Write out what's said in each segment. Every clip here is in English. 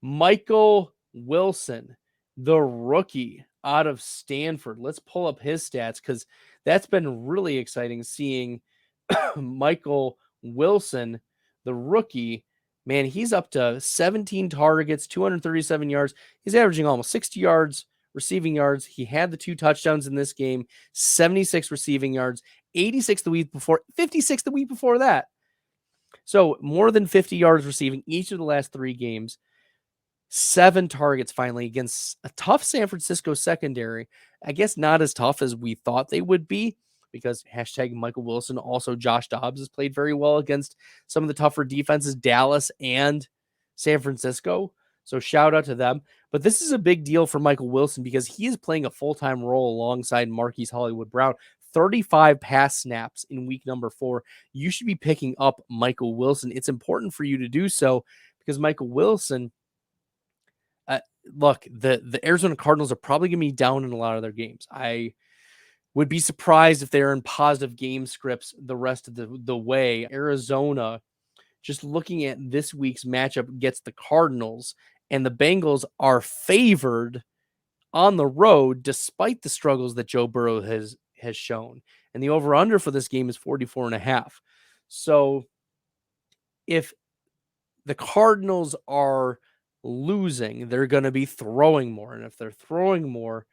Michael Wilson, the rookie out of Stanford. Let's pull up his stats because that's been really exciting seeing Michael Wilson, the rookie. Man, he's up to 17 targets, 237 yards. He's averaging almost 60 yards receiving yards. He had the 2 touchdowns in this game, 76 receiving yards, 86 the week before, 56 the week before that. So more than 50 yards receiving each of the last 3 games. 7 targets finally against a tough San Francisco secondary. I guess not as tough as we thought they would be because hashtag Michael Wilson. Also, Josh Dobbs has played very well against some of the tougher defenses, Dallas and San Francisco. So shout out to them. But this is a big deal for Michael Wilson because he is playing a full-time role alongside Marquise Hollywood Brown. 35 pass snaps in week number 4. You should be picking up Michael Wilson. It's important for you to do so because Michael Wilson, look, the Arizona Cardinals are probably going to be down in a lot of their games. I would be surprised if they're in positive game scripts the rest of the way. Arizona, just looking at this week's matchup against the Cardinals, and the Bengals are favored on the road despite the struggles that Joe Burrow has shown. And the over-under for this game is 44.5. So if the Cardinals are losing, they're going to be throwing more. And if they're throwing more,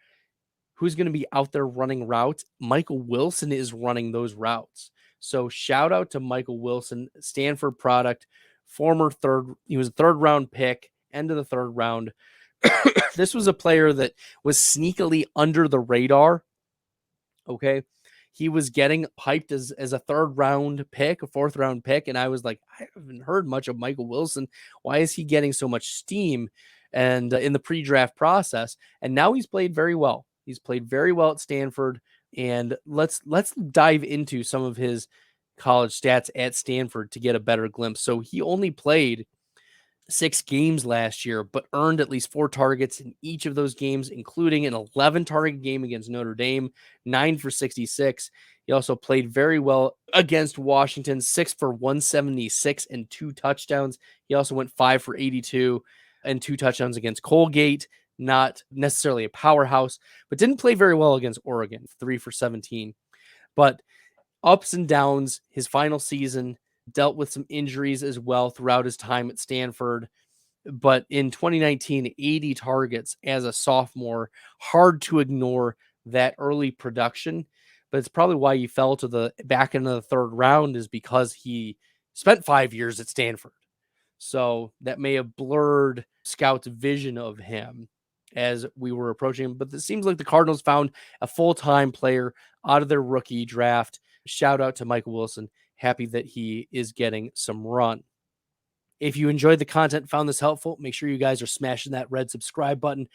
who's going to be out there running routes? Michael Wilson is running those routes. So shout out to Michael Wilson, Stanford product, he was a 3rd round pick, end of the 3rd round. This was a player that was sneakily under the radar. Okay. He was getting hyped as a 3rd round pick, a 4th round pick. And I was like, I haven't heard much of Michael Wilson. Why is he getting so much steam? And in the pre-draft process, and now he's played very well. He's played very well at Stanford. And let's dive into some of his college stats at Stanford to get a better glimpse. So he only played 6 games last year, but earned at least 4 targets in each of those games, including an 11 target game against Notre Dame, 9 for 66. He also played very well against Washington, 6 for 176 and 2 touchdowns. He also went 5 for 82 and 2 touchdowns against Colgate. Not necessarily a powerhouse, but didn't play very well against Oregon, 3 for 17. But ups and downs, his final season, dealt with some injuries as well throughout his time at Stanford. But in 2019, 80 targets as a sophomore. Hard to ignore that early production, but it's probably why he fell to the back end of the 3rd round, is because he spent 5 years at Stanford. So that may have blurred scouts' vision of him as we were approaching him. But it seems like the Cardinals found a full-time player out of their rookie draft. Shout out to Michael Wilson. Happy that he is getting some run. If you enjoyed the content, found this helpful, make sure you guys are smashing that red subscribe button.